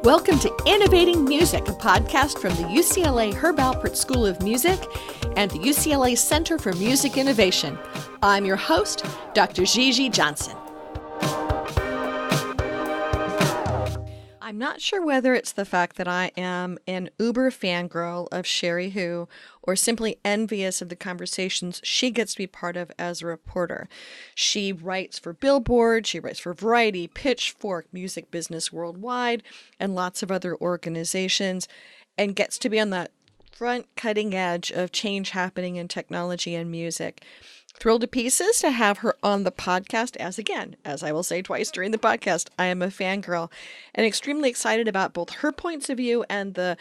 Welcome to Innovating Music, a podcast from the UCLA Herb Alpert School of Music and the UCLA Center for Music Innovation. I'm your host, Dr. Gigi Johnson. I'm not sure whether it's the fact that I am an uber fangirl of Cheri Hu or simply envious of the conversations she gets to be part of as a reporter. She writes for Billboard, she writes for Variety, Pitchfork, Music Business Worldwide, and lots of other organizations, and gets to be on that front cutting edge of change happening in technology and music. Thrilled to pieces to have her on the podcast as I will say twice during the podcast, I am a fangirl and extremely excited about both her points of view and the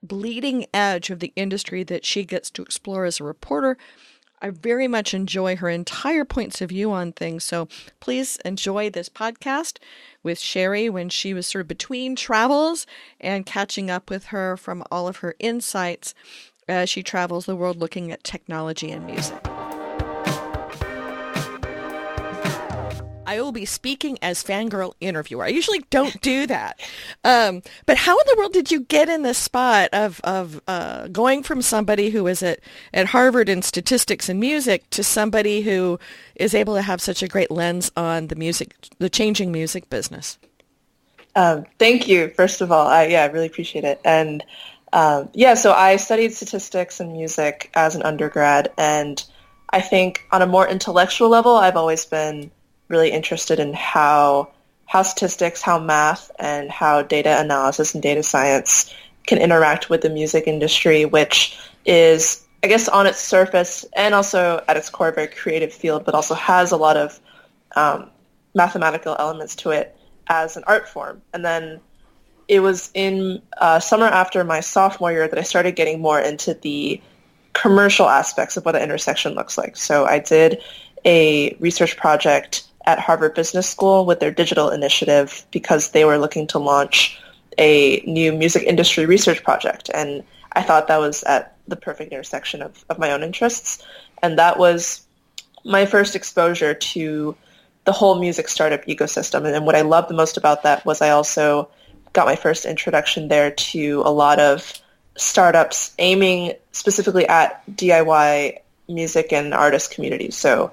bleeding edge of the industry that she gets to explore as a reporter. I very much enjoy her entire points of view on things, so please enjoy this podcast with Cheri when she was sort of between travels and catching up with her from all of her insights as she travels the world looking at technology and music. I will be speaking as fangirl interviewer. I usually don't do that. But how in the world did you get in this spot of going from somebody who was at Harvard in statistics and music to somebody who is able to have such a great lens on the changing music business? Thank you, first of all. I really appreciate it. And so I studied statistics and music as an undergrad. And I think on a more intellectual level, I've always been really interested in how statistics, how math, and how data analysis and data science can interact with the music industry, which is, I guess, on its surface and also at its core a very creative field, but also has a lot of mathematical elements to it as an art form. And then it was in summer after my sophomore year that I started getting more into the commercial aspects of what the intersection looks like. So I did a research project at Harvard Business School with their digital initiative because they were looking to launch a new music industry research project. And I thought that was at the perfect intersection of my own interests. And that was my first exposure to the whole music startup ecosystem. And what I loved the most about that was I also got my first introduction there to a lot of startups aiming specifically at DIY music and artist communities. So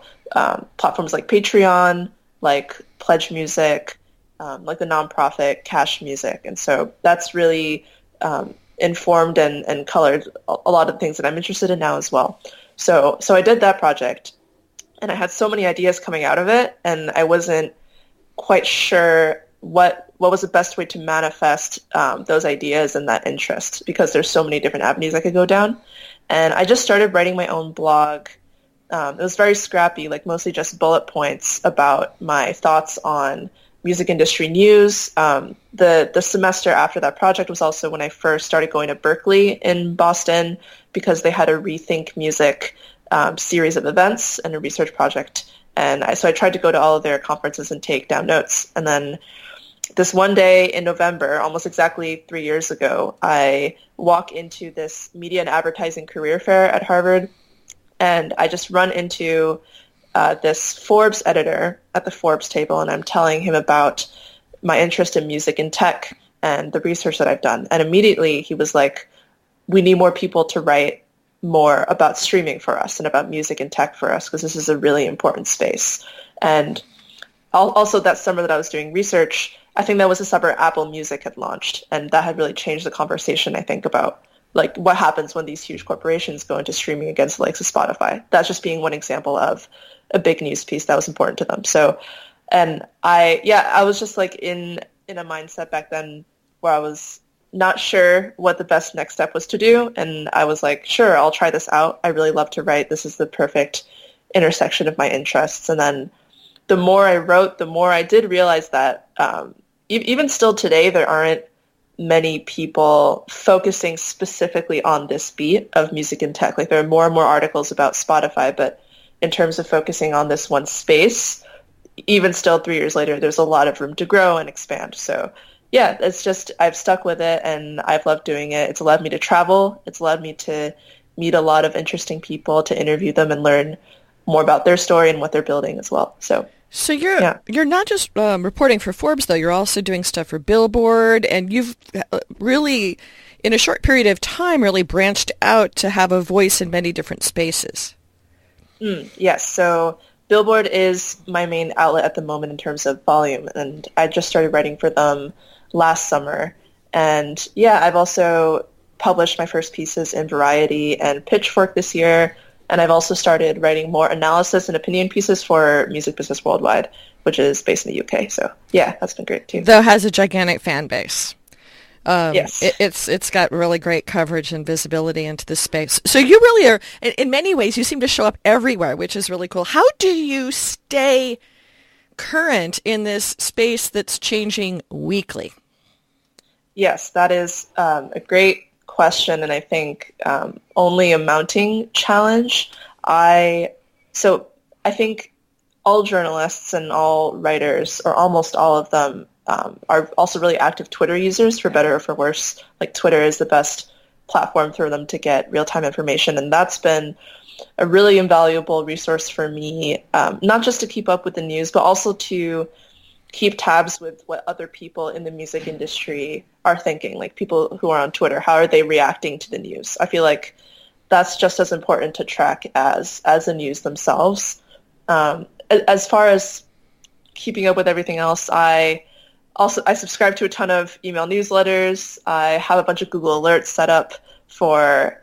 platforms like Patreon, like Pledge Music, like the nonprofit Cash Music. And so that's really informed and colored a lot of the things that I'm interested in now as well. So I did that project, and I had so many ideas coming out of it, and I wasn't quite sure what was the best way to manifest those ideas and that interest, because there's so many different avenues I could go down. And I just started writing my own blog. It was very scrappy, like mostly just bullet points about my thoughts on music industry news. The semester after that project was also when I first started going to Berkeley in Boston, because they had a Rethink Music series of events and a research project. And so I tried to go to all of their conferences and take down notes. And then this one day in November, almost exactly 3 years ago, I walk into this media and advertising career fair at Harvard, and I just run into this Forbes editor at the Forbes table, and I'm telling him about my interest in music and tech and the research that I've done. And immediately he was like, we need more people to write more about streaming for us and about music and tech for us, because this is a really important space. And also that summer that I was doing research, I think that was the summer Apple Music had launched, and that had really changed the conversation, I think, about like what happens when these huge corporations go into streaming against the likes of Spotify. That's just being one example of a big news piece that was important to them. So, and I was just like in a mindset back then where I was not sure what the best next step was to do. And I was like, sure, I'll try this out. I really love to write. This is the perfect intersection of my interests. And then the more I wrote, the more I did realize that even still today, there aren't many people focusing specifically on this beat of music and tech. Like there are more and more articles about Spotify, but in terms of focusing on this one space, even still 3 years later, there's a lot of room to grow and expand. So yeah, it's just, I've stuck with it and I've loved doing it. It's allowed me to travel. It's allowed me to meet a lot of interesting people, to interview them and learn more about their story and what they're building as well. So So Yeah. you're not just reporting for Forbes though. You're also doing stuff for Billboard, and you've really, in a short period of time, really branched out to have a voice in many different spaces. Yes. So Billboard is my main outlet at the moment in terms of volume, and I just started writing for them last summer. And yeah, I've also published my first pieces in Variety and Pitchfork this year, and I've also started writing more analysis and opinion pieces for Music Business Worldwide, which is based in the UK. So yeah, that's been great too. Though has a gigantic fan base. Yes. It's got really great coverage and visibility into the space. So you really are, in many ways, you seem to show up everywhere, which is really cool. How do you stay current in this space that's changing weekly? Yes, that is a great question, and I think only a mounting challenge. So I think all journalists and all writers, or almost all of them, are also really active Twitter users, for better or for worse. Like Twitter is the best platform for them to get real-time information, and that's been a really invaluable resource for me, not just to keep up with the news, but also to keep tabs with what other people in the music industry are thinking, like people who are on Twitter. How are they reacting to the news? I feel like that's just as important to track as the news themselves. As far as keeping up with everything else, I subscribe to a ton of email newsletters. I have a bunch of Google Alerts set up for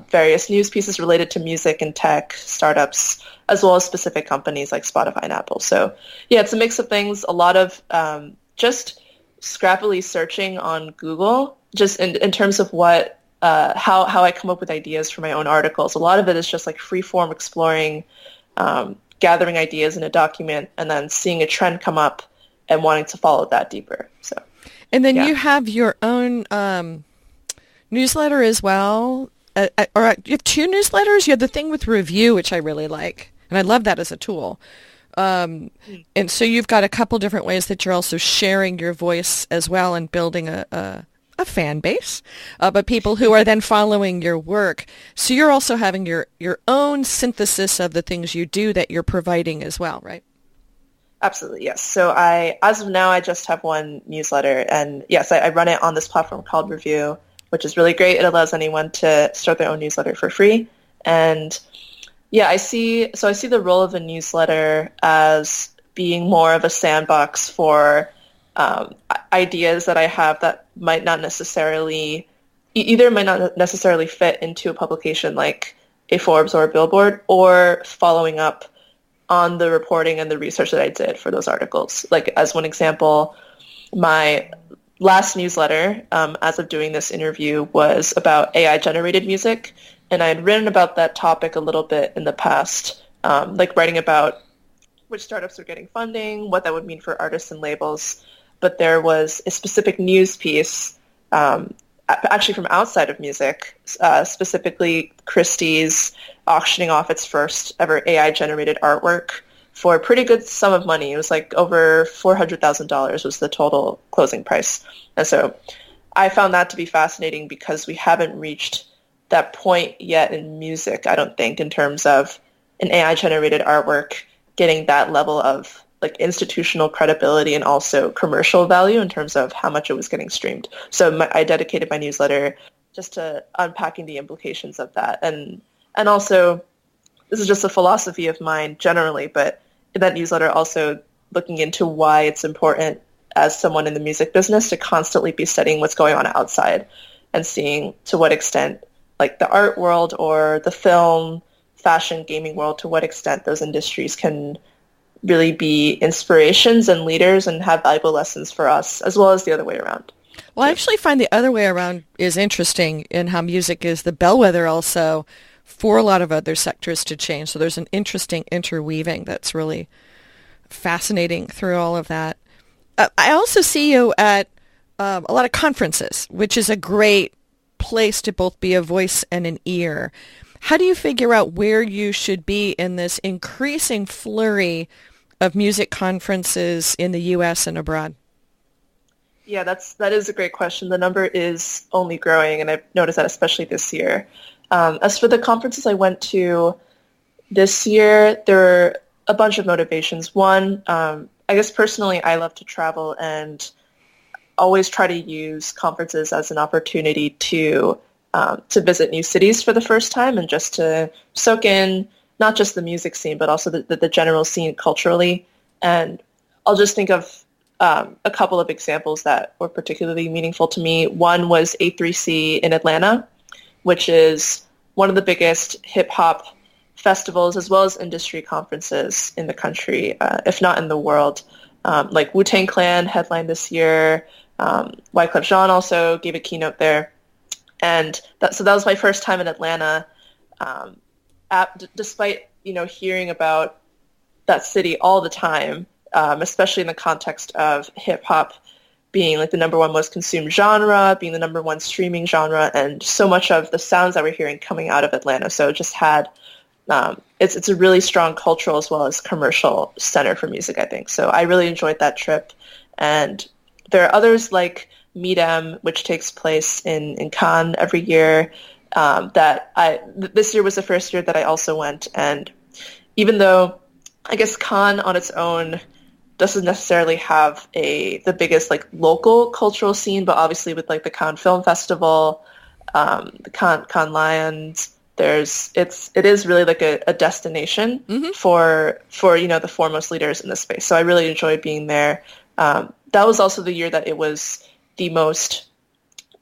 various news pieces related to music and tech startups, as well as specific companies like Spotify and Apple. So yeah, it's a mix of things. A lot of just scrappily searching on Google, just in terms of what how I come up with ideas for my own articles. A lot of it is just like free form exploring, gathering ideas in a document, and then seeing a trend come up and wanting to follow that deeper. So, And then yeah. you have your own newsletter as well. Or you have two newsletters. You have the thing with review, which I really like, and I love that as a tool. And so you've got a couple different ways that you're also sharing your voice as well and building a fan base, but people who are then following your work. So you're also having your own synthesis of the things you do that you're providing as well, right? Absolutely, yes. So as of now, I just have one newsletter, and yes, I run it on this platform called Review, which is really great. It allows anyone to start their own newsletter for free. And yeah, I see the role of a newsletter as being more of a sandbox for ideas that I have that might not necessarily fit into a publication like a Forbes or a Billboard, or following up on the reporting and the research that I did for those articles. Like as one example, my last newsletter, as of doing this interview, was about AI-generated music, and I had written about that topic a little bit in the past, like writing about which startups are getting funding, what that would mean for artists and labels. But there was a specific news piece, actually from outside of music, specifically Christie's auctioning off its first ever AI-generated artwork for a pretty good sum of money. It was like over $400,000 was the total closing price. And so I found that to be fascinating because we haven't reached that point yet in music, I don't think, in terms of an AI-generated artwork getting that level of like institutional credibility and also commercial value in terms of how much it was getting streamed. So I dedicated my newsletter just to unpacking the implications of that. And also, this is just a philosophy of mine generally, but in that newsletter also looking into why it's important as someone in the music business to constantly be studying what's going on outside and seeing to what extent like the art world or the film, fashion, gaming world, to what extent those industries can really be inspirations and leaders and have valuable lessons for us, as well as the other way around. Well, I actually find the other way around is interesting in how music is the bellwether also for a lot of other sectors to change. So there's an interesting interweaving that's really fascinating through all of that. I also see you at a lot of conferences, which is a great place to both be a voice and an ear. How do you figure out where you should be in this increasing flurry of music conferences in the U.S. and abroad? Yeah, that is a great question. The number is only growing, and I've noticed that especially this year. As for the conferences I went to this year, there a bunch of motivations. One, I guess personally, I love to travel and always try to use conferences as an opportunity to visit new cities for the first time and just to soak in not just the music scene, but also the general scene culturally. And I'll just think of a couple of examples that were particularly meaningful to me. One was A3C in Atlanta, which is one of the biggest hip-hop festivals as well as industry conferences in the country, if not in the world. Like Wu-Tang Clan headlined this year. Wyclef Jean also gave a keynote there. And that was my first time in Atlanta. Despite, hearing about that city all the time, especially in the context of hip-hop being like the number one most consumed genre, being the number one streaming genre, and so much of the sounds that we're hearing coming out of Atlanta. So it just had, it's a really strong cultural as well as commercial center for music, I think. So I really enjoyed that trip. And there are others like Meet-Em, which takes place in Cannes every year, this year was the first year that I also went. And even though I guess Cannes on its own doesn't necessarily have the biggest like local cultural scene, but obviously with like the Cannes Film Festival, the Cannes Lions, it is really like a destination for the foremost leaders in the space. So I really enjoyed being there. That was also the year that it was the most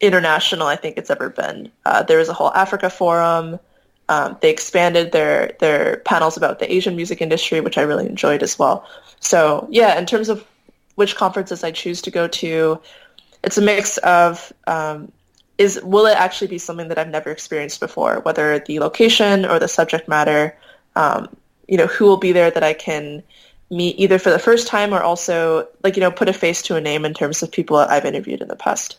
international I think it's ever been. There was a whole Africa forum. They expanded their panels about the Asian music industry, which I really enjoyed as well. So yeah, in terms of which conferences I choose to go to, it's a mix of will it actually be something that I've never experienced before, whether the location or the subject matter, who will be there that I can meet either for the first time or also put a face to a name in terms of people I've interviewed in the past.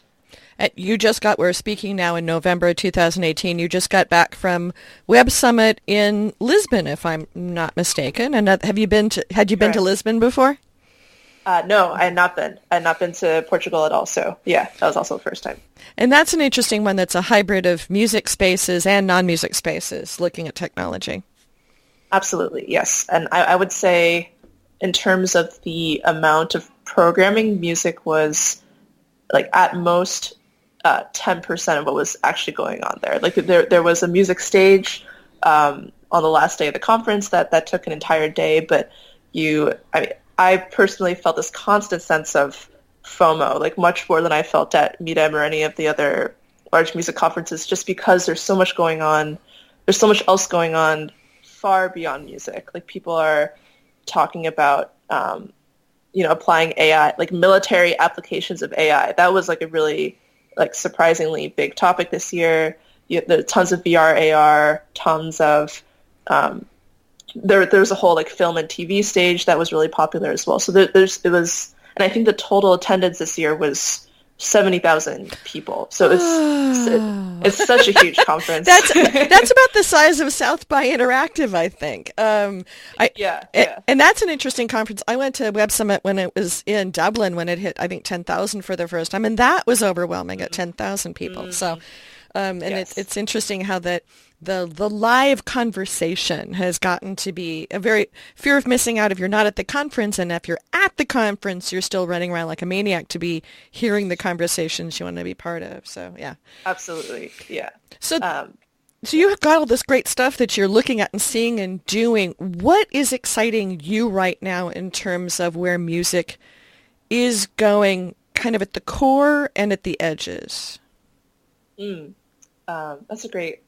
We're speaking now in November 2018. You just got back from Web Summit in Lisbon, if I'm not mistaken. And had you been to Lisbon before? No, I had not been. I had not been to Portugal at all. So yeah, that was also the first time. And that's an interesting one. That's a hybrid of music spaces and non-music spaces, looking at technology. Absolutely, yes. And I would say in terms of the amount of programming, music was like at most 10% of what was actually going on there. Like there was a music stage on the last day of the conference that took an entire day, but I personally felt this constant sense of FOMO, like much more than I felt at Meet-Em or any of the other large music conferences, just because there's so much going on. There's so much else going on far beyond music. Like people are talking about, applying AI, like military applications of AI. That was like a really surprisingly big topic this year. There are tons of VR, AR, tons of there's a whole film and TV stage that was really popular as well. So and I think the total attendance this year was 70,000 people. So it's such a huge conference. That's about the size of South by Interactive, I think. Yeah. And that's an interesting conference. I went to Web Summit when it was in Dublin when it hit, I think, 10,000 for the first time, and that was overwhelming at 10,000 people. Mm-hmm. So, yes. It's interesting how that the live conversation has gotten to be a very fear of missing out if you're not at the conference, and if you're at the conference, you're still running around like a maniac to be hearing the conversations you want to be part of. So yeah, absolutely, yeah. So you've got all this great stuff that you're looking at and seeing and doing. What is exciting you right now in terms of where music is going, kind of at the core and at the edges? That's a great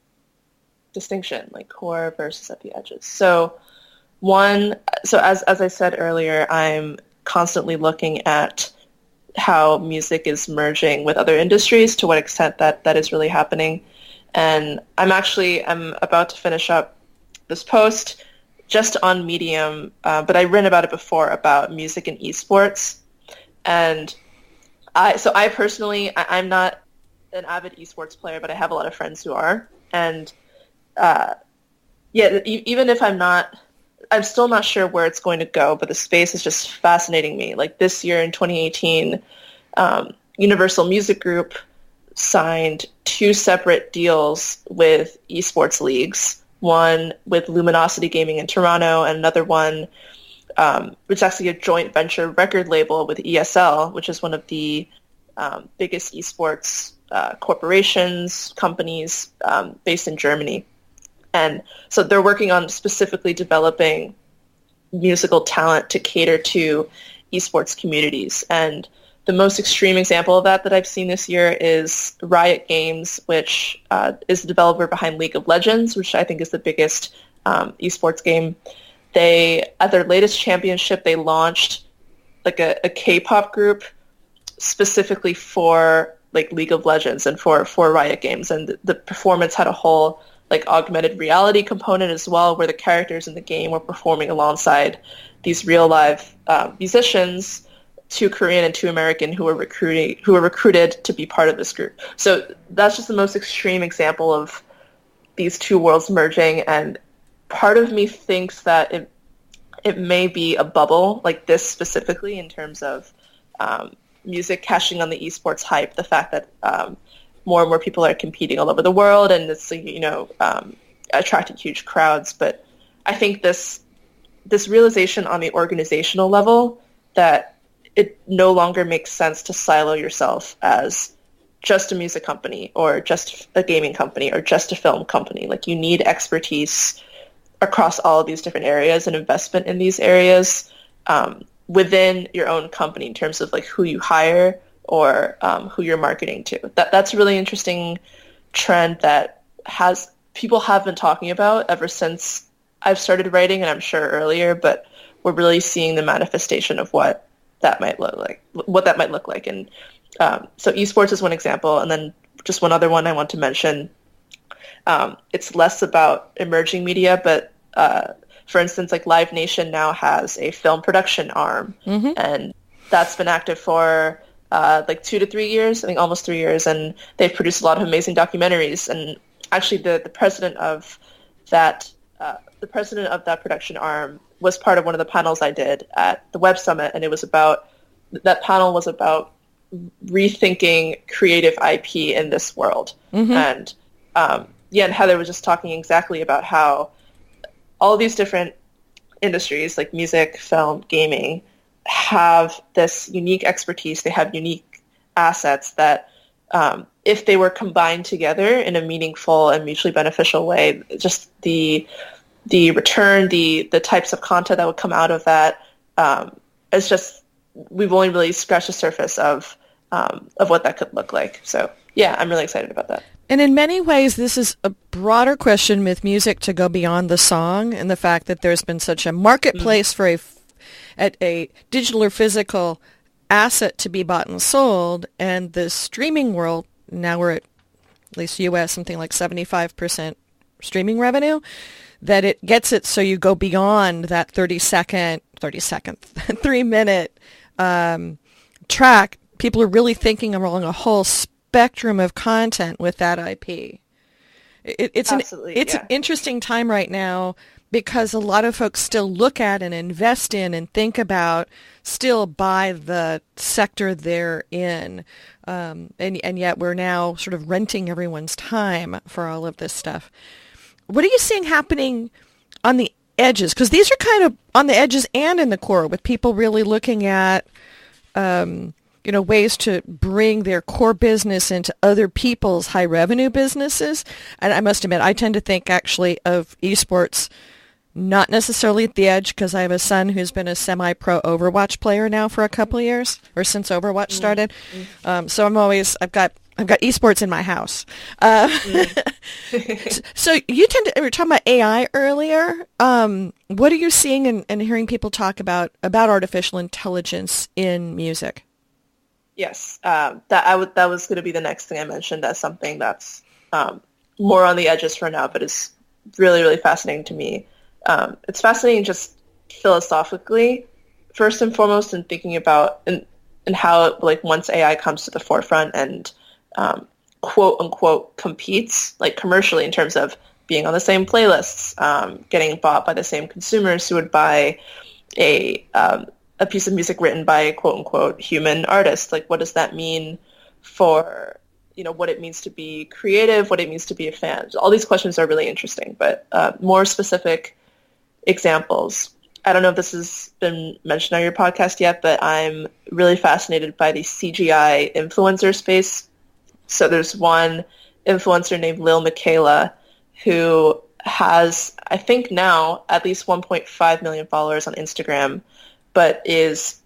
distinction, like core versus at the edges. So as I said earlier, I'm constantly looking at how music is merging with other industries, to what extent that is really happening. And I'm about to finish up this post just on Medium, but I've written about it before, about music and esports. And I personally, I'm not an avid esports player, but I have a lot of friends who are. And even if I'm still not sure where it's going to go, but the space is just fascinating me. Like this year in 2018, Universal Music Group signed 2 separate deals with esports leagues one with Luminosity Gaming in Toronto, and another one, which is actually a joint venture record label with ESL, which is one of the biggest esports corporations, companies based in Germany. And so they're working on specifically developing musical talent to cater to esports communities. And the most extreme example of that I've seen this year is Riot Games, which is the developer behind League of Legends, which I think is the biggest esports game. They, at their latest championship, they launched like a K-pop group specifically for like League of Legends and for Riot Games. And the performance had a whole like augmented reality component as well, where the characters in the game were performing alongside these real live musicians, two Korean and two American, who were recruited to be part of this group. So that's just the most extreme example of these two worlds merging. And part of me thinks that it may be a bubble like this specifically in terms of music cashing on the esports hype, the fact that more and more people are competing all over the world, and it's attracting huge crowds. But I think this realization on the organizational level that it no longer makes sense to silo yourself as just a music company or just a gaming company or just a film company. Like, you need expertise across all of these different areas and investment in these areas within your own company in terms of like who you hire or who you're marketing to. That's a really interesting trend that people have been talking about ever since I've started writing, and I'm sure earlier, but we're really seeing the manifestation of what that might look like. And so esports is one example, and then just one other one I want to mention. It's less about emerging media, but for instance, like Live Nation now has a film production arm, and that's been active for like 2 to 3 years, I think almost 3 years, and they've produced a lot of amazing documentaries. And actually, the president of that production arm was part of one of the panels I did at the Web Summit, and that panel was about rethinking creative IP in this world. And and Heather was just talking exactly about how all of these different industries like music, film, gaming have this unique expertise. They have unique assets that if they were combined together in a meaningful and mutually beneficial way, just the return, the types of content that would come out of that, it's just, we've only really scratched the surface of what that could look like. So yeah, I'm really excited about that. And in many ways, this is a broader question with music to go beyond the song, and the fact that there's been such a marketplace for a digital or physical asset to be bought and sold, and the streaming world, now we're at least U.S., something like 75% streaming revenue, that it gets it so you go beyond that 3-minute track. People are really thinking along a whole spectrum of content with that IP. It's an interesting time right now, because a lot of folks still look at and invest in and think about still by the sector they're in. And yet we're now sort of renting everyone's time for all of this stuff. What are you seeing happening on the edges? Because these are kind of on the edges and in the core, with people really looking at ways to bring their core business into other people's high revenue businesses. And I must admit, I tend to think actually of esports not necessarily at the edge, because I have a son who's been a semi-pro Overwatch player now for a couple of years, or since Overwatch started. So I've got esports in my house. So we were talking about AI earlier. What are you seeing and hearing people talk about artificial intelligence in music? Yes, that was going to be the next thing I mentioned as something that's more on the edges for now, but is really, really fascinating to me. It's fascinating just philosophically, first and foremost, in thinking about and how it, like, once AI comes to the forefront and quote unquote competes, like commercially, in terms of being on the same playlists, getting bought by the same consumers who would buy a piece of music written by a quote unquote human artist. Like, what does that mean for what it means to be creative, what it means to be a fan. All these questions are really interesting, but more specific examples. I don't know if this has been mentioned on your podcast yet, but I'm really fascinated by the CGI influencer space. So there's one influencer named Lil Miquela who has, I think now, at least 1.5 million followers on Instagram, but is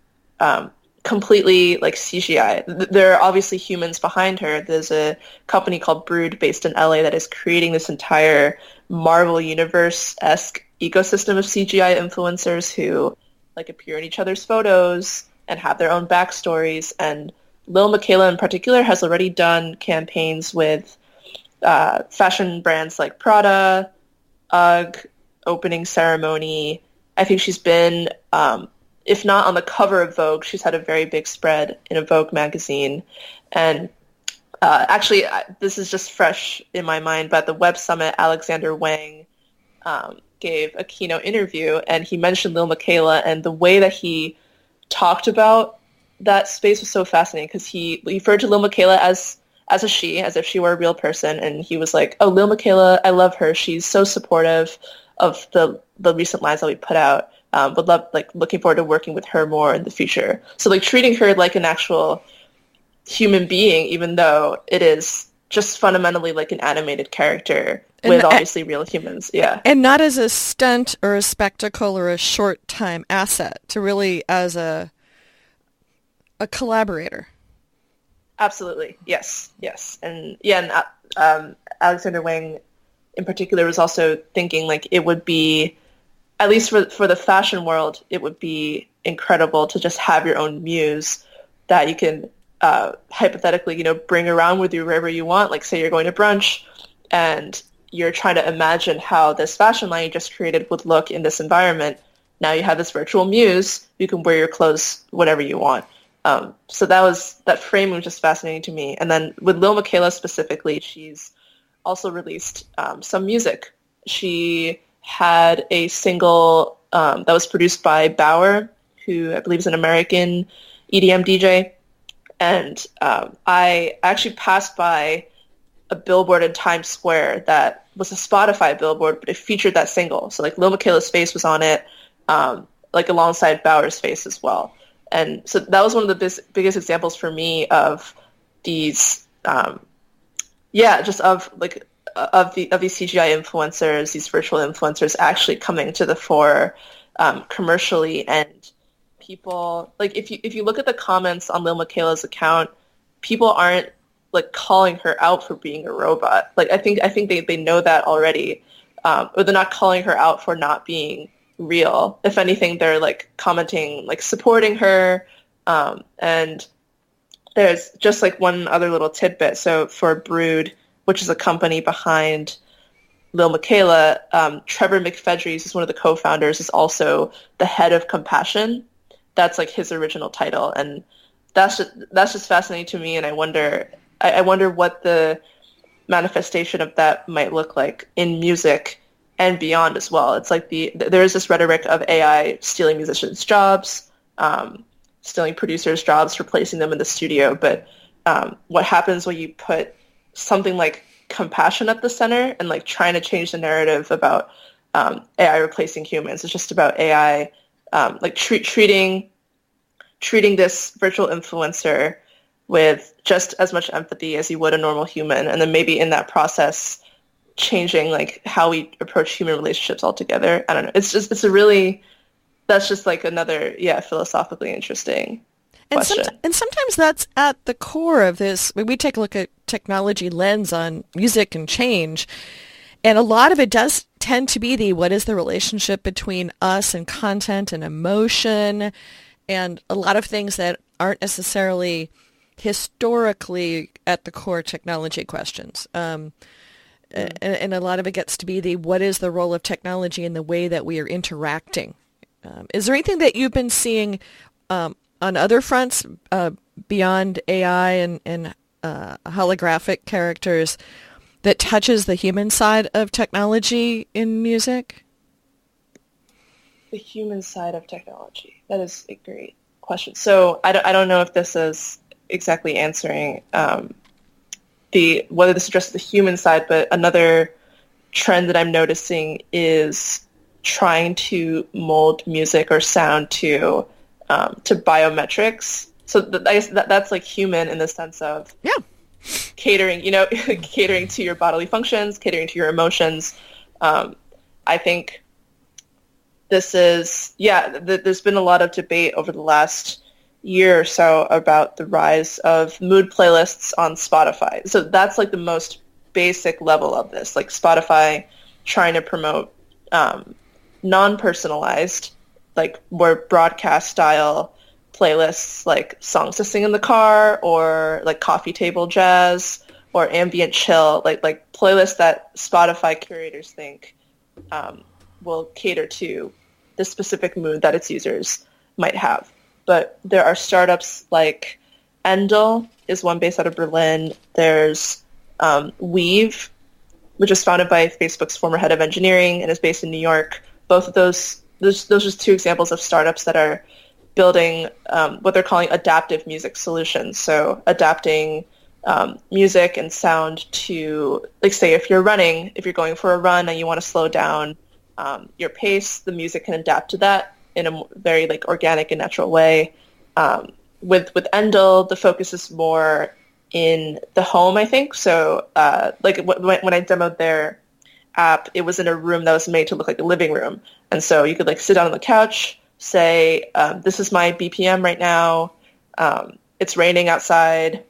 completely like CGI. There are obviously humans behind her. There's a company called Brood based in LA that is creating this entire Marvel Universe-esque ecosystem of CGI influencers who like appear in each other's photos and have their own backstories. And Lil Miquela in particular has already done campaigns with fashion brands like Prada, UGG, Opening Ceremony. I think she's been, if not on the cover of Vogue, she's had a very big spread in a Vogue magazine. And actually, this is just fresh in my mind, but at the Web Summit, Alexander Wang gave a keynote interview, and he mentioned Lil Miquela, and the way that he talked about that space was so fascinating because he referred to Lil Miquela as a she, as if she were a real person, and he was like, "Oh, Lil Miquela, I love her. She's so supportive of the recent lines that we put out. Would love, like, looking forward to working with her more in the future." So, like, treating her like an actual human being, even though it is just fundamentally like an animated character with obviously real humans. Yeah. And not as a stunt or a spectacle or a short time asset, to really as a collaborator. Absolutely. Yes. Yes. And yeah, and Alexander Wang in particular was also thinking like it would be, at least for the fashion world, it would be incredible to just have your own muse that you can hypothetically, bring around with you wherever you want. Like, say you're going to brunch and you're trying to imagine how this fashion line you just created would look in this environment. Now you have this virtual muse. You can wear your clothes whatever you want. So that frame was just fascinating to me. And then with Lil Miquela specifically, she's also released some music. She had a single that was produced by Bauer, who I believe is an American EDM DJ. And I actually passed by a billboard in Times Square that was a Spotify billboard, but it featured that single. So like Lil Miquela's face was on it, like alongside Bauer's face as well. And so that was one of the biggest examples for me of these, just of like of these CGI influencers, these virtual influencers actually coming to the fore commercially. And people, like, if you look at the comments on Lil Miquela's account, people aren't like calling her out for being a robot. Like, I think they know that already, or they're not calling her out for not being real. If anything, they're like commenting, like supporting her. And there's just like one other little tidbit. So for Brood, which is a company behind Lil Miquela, Trevor McFedries is one of the co-founders, is also the head of Compassion. That's like his original title, and that's just fascinating to me. And I wonder what the manifestation of that might look like in music and beyond as well. It's like there is this rhetoric of AI stealing musicians' jobs, stealing producers' jobs, replacing them in the studio. But what happens when you put something like compassion at the center and like trying to change the narrative about AI replacing humans? It's just about AI like treating this virtual influencer with just as much empathy as you would a normal human, and then maybe in that process changing like how we approach human relationships altogether. I don't know. That's just like another philosophically interesting question. And sometimes that's at the core of this. When we take a look at technology lens on music and change, and a lot of it does tend to be what is the relationship between us and content and emotion, and a lot of things that aren't necessarily historically at the core technology questions. And a lot of it gets to be what is the role of technology in the way that we are interacting. Is there anything that you've been seeing on other fronts beyond AI and holographic characters that touches the human side of technology in music? The human side of technology. That is a great question. So I don't know if this is exactly answering the whether this addresses the human side, but another trend that I'm noticing is trying to mold music or sound to biometrics. So I guess that's like human in the sense of catering, catering to your bodily functions, catering to your emotions. I think this is, there's been a lot of debate over the last year or so about the rise of mood playlists on Spotify. So that's like the most basic level of this, like Spotify trying to promote non-personalized, like more broadcast style playlists, like songs to sing in the car, or like coffee table jazz, or ambient chill, like playlists that Spotify curators think will cater to the specific mood that its users might have. But there are startups like Endel is one based out of Berlin. There's Weave, which was founded by Facebook's former head of engineering and is based in New York. Both of those are just two examples of startups that are building what they're calling adaptive music solutions. So adapting music and sound to, like, say, if you're going for a run and you want to slow down your pace, the music can adapt to that in a very like organic and natural way. With Endel, the focus is more in the home, I think. So like when I demoed their app, it was in a room that was made to look like a living room. And so you could like sit down on the couch, say, this is my BPM right now. It's raining outside.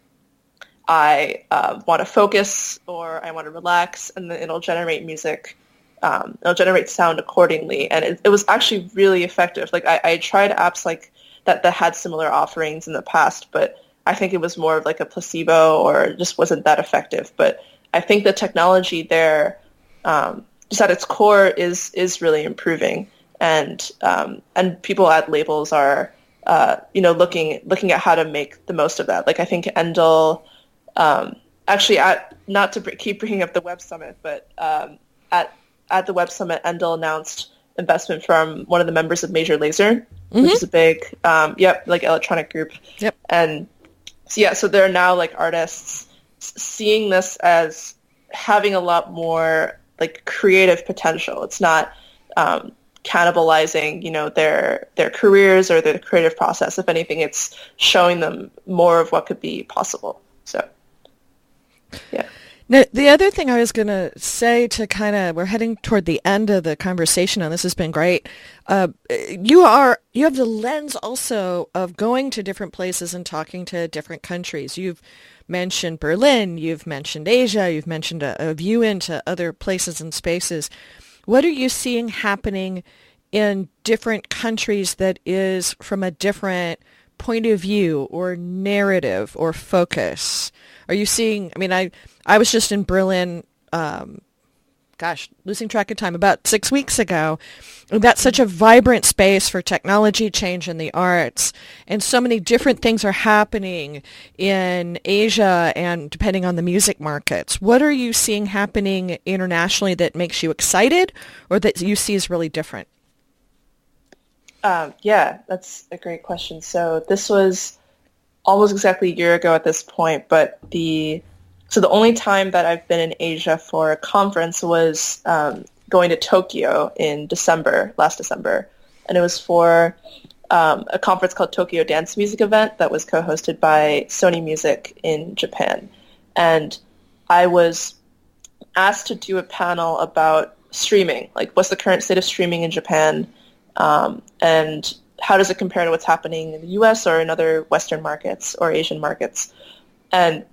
I want to focus or I want to relax, and then it'll generate music. It'll generate sound accordingly. And it was actually really effective. Like I tried apps like that had similar offerings in the past, but I think it was more of like a placebo or just wasn't that effective. But I think the technology there, just at its core, is really improving. And people at labels are, looking at how to make the most of that. Like I think Endel, actually, not to keep bringing up the Web Summit, but at the Web Summit, Endel announced investment from one of the members of Major Lazer, which is a big, like electronic group. Yep. And so there are now like artists seeing this as having a lot more like creative potential. It's not cannibalizing, their careers or their creative process. If anything, it's showing them more of what could be possible. So, yeah. Now, the other thing I was going to say we're heading toward the end of the conversation, and this has been great. You have the lens also of going to different places and talking to different countries. You've mentioned Berlin, you've mentioned Asia, you've mentioned a view into other places and spaces. What are you seeing happening in different countries that is from a different point of view or narrative or focus? Are you seeing, I was just in Berlin, losing track of time, about 6 weeks ago. That's such a vibrant space for technology change in the arts. And so many different things are happening in Asia and depending on the music markets. What are you seeing happening internationally that makes you excited or that you see as really different? That's a great question. So this was almost exactly a year ago at this point, but the only time that I've been in Asia for a conference was going to Tokyo in last December. And it was for a conference called Tokyo Dance Music Event that was co-hosted by Sony Music in Japan. And I was asked to do a panel about streaming, like what's the current state of streaming in Japan, and how does it compare to what's happening in the US or in other Western markets or Asian markets. And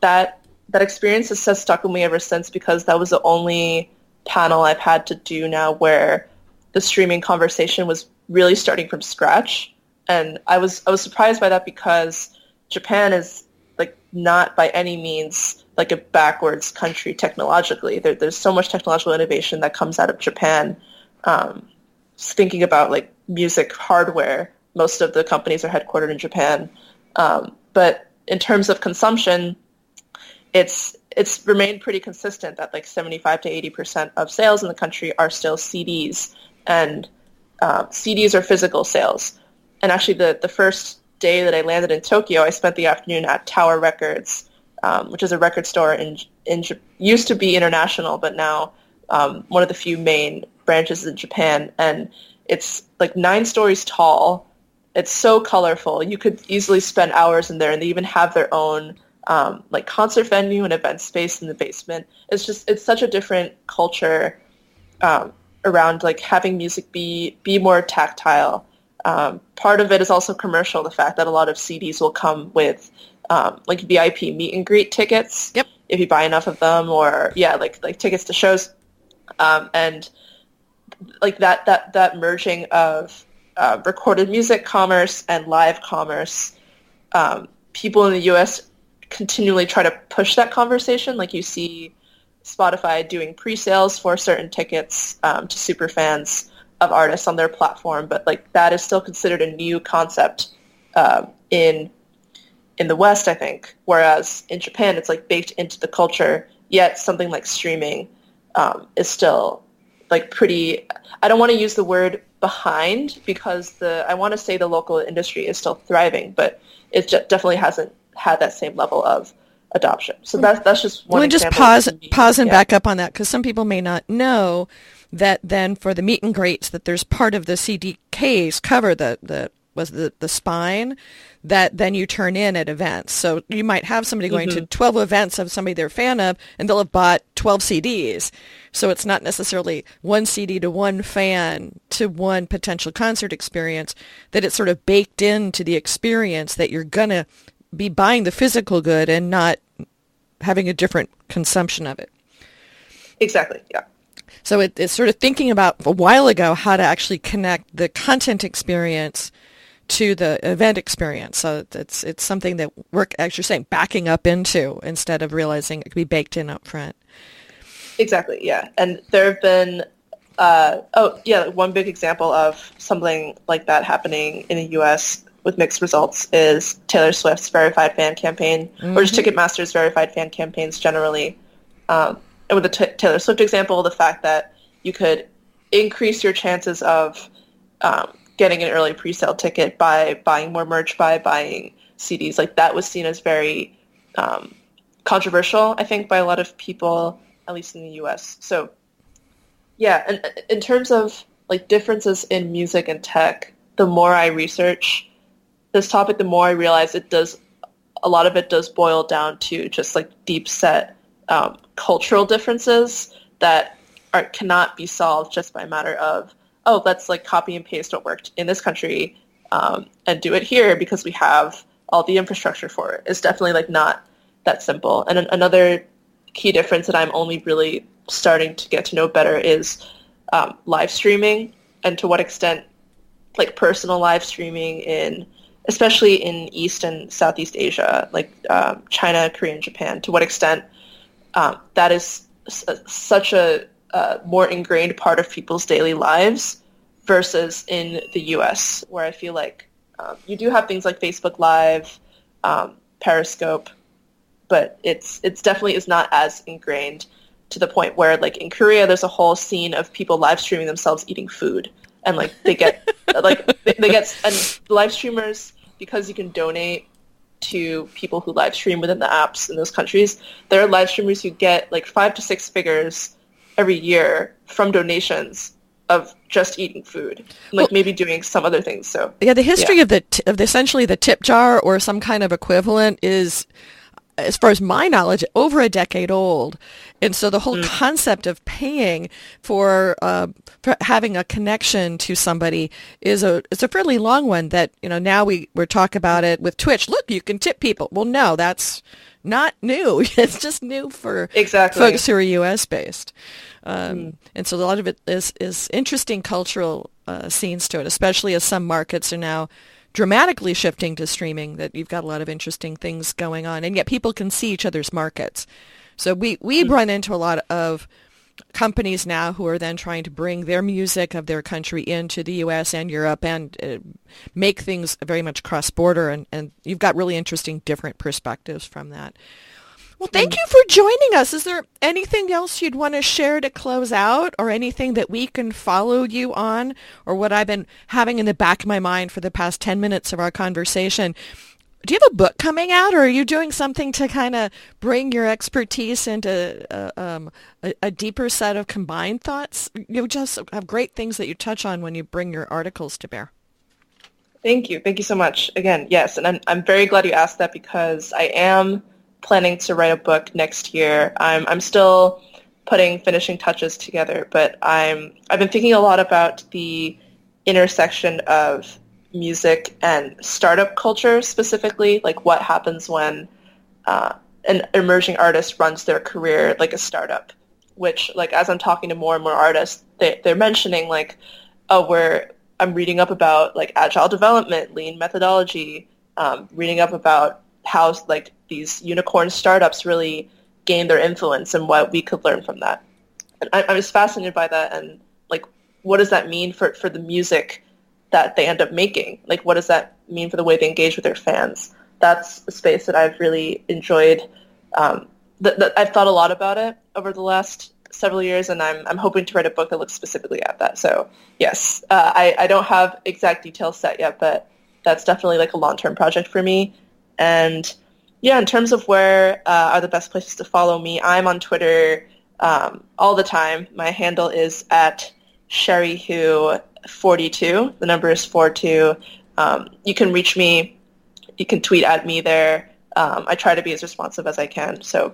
that experience has stuck with me ever since, because that was the only panel I've had to do now where the streaming conversation was really starting from scratch. And I was surprised by that, because Japan is like not by any means like a backwards country technologically. There's so much technological innovation that comes out of Japan. Thinking about like music hardware, most of the companies are headquartered in Japan. But in terms of consumption, it's remained pretty consistent that like 75 to 80% of sales in the country are still CDs, and CDs are physical sales. And actually the first day that I landed in Tokyo, I spent the afternoon at Tower Records, which is a record store used to be international, but now one of the few main branches in Japan. And it's like 9 stories tall. It's so colorful. You could easily spend hours in there, and they even have their own like concert venue and event space in the basement. It's such a different culture around like having music be more tactile. Part of it is also commercial, the fact that a lot of CDs will come with like VIP meet and greet tickets. Yep. If you buy enough of them, or like tickets to shows, and like that merging of recorded music commerce and live commerce. People in the U.S. continually try to push that conversation. Like you see Spotify doing pre-sales for certain tickets to super fans of artists on their platform, but like that is still considered a new concept in the West, I think. Whereas in Japan, it's like baked into the culture. Yet something like streaming is still like pretty. I don't want to use the word behind, because I want to say the local industry is still thriving, but it definitely hasn't had that same level of adoption. So that's just one example. Let me just pause and back up on that, because some people may not know that then for the meet and greets that there's part of the CD case cover the spine that then you turn in at events. So you might have somebody going to 12 events of somebody they're a fan of, and they'll have bought 12 CDs. So it's not necessarily one CD to one fan to one potential concert experience, that it's sort of baked into the experience that you're going to be buying the physical good and not having a different consumption of it. Exactly, yeah. So it's sort of thinking about a while ago how to actually connect the content experience to the event experience. So it's something that we're, as you're saying, backing up into instead of realizing it could be baked in up front. Exactly, yeah. And there have been, one big example of something like that happening in the U.S. with mixed results is Taylor Swift's verified fan campaign, or just Ticketmaster's verified fan campaigns generally. And with the Taylor Swift example, the fact that you could increase your chances of getting an early pre-sale ticket by buying more merch, by buying CDs, like that was seen as very controversial, I think, by a lot of people, at least in the U.S. So, yeah, and in terms of like differences in music and tech, the more I research this topic, the more I realize a lot of it does boil down to just like deep set cultural differences that cannot be solved just by a matter of, let's like copy and paste what worked in this country and do it here because we have all the infrastructure for it. It's definitely like not that simple. And another key difference that I'm only really starting to get to know better is live streaming, and to what extent like personal live streaming especially in East and Southeast Asia, like China, Korea, and Japan, to what extent that is such a more ingrained part of people's daily lives versus in the U.S., where I feel like you do have things like Facebook Live, Periscope, but it's definitely is not as ingrained, to the point where like in Korea there's a whole scene of people live streaming themselves eating food, and like they get and live streamers, because you can donate to people who live stream within the apps in those countries, there are live streamers who get like 5 to 6 figures every year from donations of just eating food, like maybe doing some other things. So yeah, the history of essentially the tip jar or some kind of equivalent is, as far as my knowledge, over a decade old. And so the whole concept of paying for having a connection to somebody is a fairly long one that, now we're talking about it with Twitch. Look, you can tip people. Well, no, that's not new. It's just new for folks who are U.S. based. And so a lot of it is interesting cultural scenes to it, especially as some markets are now dramatically shifting to streaming, that you've got a lot of interesting things going on, and yet people can see each other's markets. So we run into a lot of companies now who are then trying to bring their music of their country into the U.S. and Europe and make things very much cross-border, and you've got really interesting different perspectives from that. Well, thank you for joining us. Is there anything else you'd want to share to close out, or anything that we can follow you on, or what I've been having in the back of my mind for the past 10 minutes of our conversation? Do you have a book coming out, or are you doing something to kind of bring your expertise into a deeper set of combined thoughts? You just have great things that you touch on when you bring your articles to bear. Thank you. Thank you so much. Again, yes, and I'm very glad you asked that because I am planning to write a book next year. I'm still putting finishing touches together, but I've been thinking a lot about the intersection of music and startup culture specifically, like what happens when an emerging artist runs their career like a startup, which like as I'm talking to more and more artists, they're mentioning like, oh, I'm reading up about like agile development, lean methodology, reading up about how like these unicorn startups really gain their influence and what we could learn from that. And I'm just fascinated by that and like what does that mean for the music that they end up making? Like, what does that mean for the way they engage with their fans? That's a space that I've really enjoyed. I've thought a lot about it over the last several years, and I'm hoping to write a book that looks specifically at that. So, yes, I don't have exact details set yet, but that's definitely like a long-term project for me. And yeah, in terms of where are the best places to follow me, I'm on Twitter all the time. My handle is at Cheri Hu 42. The number is 42. You can reach me. You can tweet at me there. I try to be as responsive as I can. So,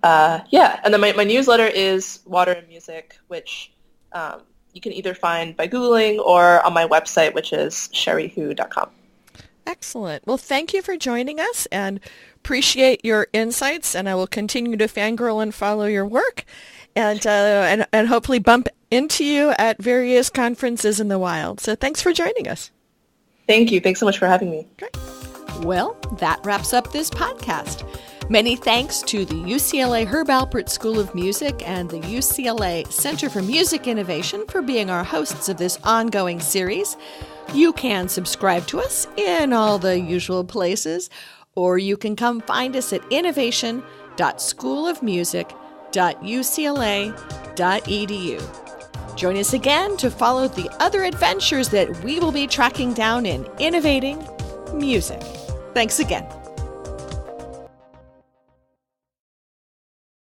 yeah. And then my newsletter is Water and Music, which you can either find by Googling or on my website, which is cherihu.com. Excellent. Well, thank you for joining us and appreciate your insights. And I will continue to fangirl and follow your work and hopefully bump into you at various conferences in the wild. So thanks for joining us. Thank you. Thanks so much for having me. Great. Well, that wraps up this podcast. Many thanks to the UCLA Herb Alpert School of Music and the UCLA Center for Music Innovation for being our hosts of this ongoing series. You can subscribe to us in all the usual places, or you can come find us at innovation.schoolofmusic.ucla.edu. Join us again to follow the other adventures that we will be tracking down in innovating music. Thanks again.